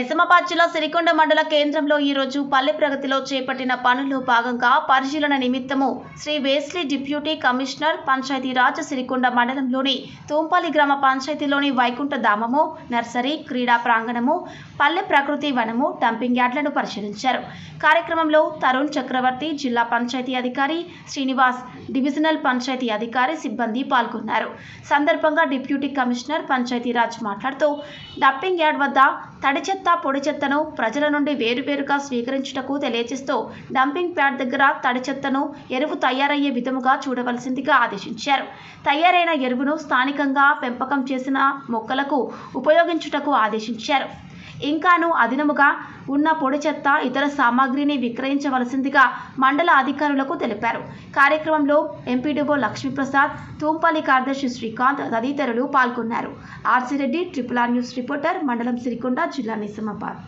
నిజామాబాద్ జిల్లా సిరికొండ మండల కేంద్రంలో ఈ రోజు పల్లె ప్రగతిలో చేపట్టిన పనుల్లో భాగంగా పరిశీలన నిమిత్తము Shri Wesley deputy commissioner Panchayati Raj Sirikonda మండలంలోని తూంపల్లి గ్రామ పంచాయతీలోని వైకుంఠ ధామము, నర్సరీ, క్రీడా ప్రాంగణము, పల్లె ప్రకృతి వనము, డంపింగ్ యార్డులను పరిశీలించారు. కార్యక్రమంలో తరుణ్ చక్రవర్తి, జిల్లా పంచాయతీ అధికారి శ్రీనివాస్, డివిజనల్ పంచాయతీ అధికారి, సిబ్బంది పాల్గొన్నారు. సందర్భంగా డిప్యూటీ కమిషనర్ పంచాయతీరాజ్ మాట్లాడుతూ డంపింగ్ యార్డ్ వద్ద తడి చెత్త, పొడి చెత్తను ప్రజల నుండి వేరువేరుగా స్వీకరించుటకు తెలియజేస్తూ డంపింగ్ ప్యాడ్ దగ్గర తడి చెత్తను ఎరువు తయారయ్యే విధముగా చూడవలసిందిగా ఆదేశించారు. తయారైన ఎరువును స్థానికంగా పెంపకం చేసిన మొక్కలకు ఉపయోగించుటకు ఆదేశించారు. ఇంకాను అదనముగా ఉన్న పొడి చెత్త, ఇతర సామాగ్రిని విక్రయించవలసిందిగా మండల అధికారులకు తెలిపారు. కార్యక్రమంలో ఎంపీడీఓ లక్ష్మీప్రసాద్, తూంపల్లి కార్యదర్శి శ్రీకాంత్ తదితరులు పాల్గొన్నారు. RC Reddy, RRR news reporter, మండలం సిరికొండ, జిల్లా నిజామాబాద్.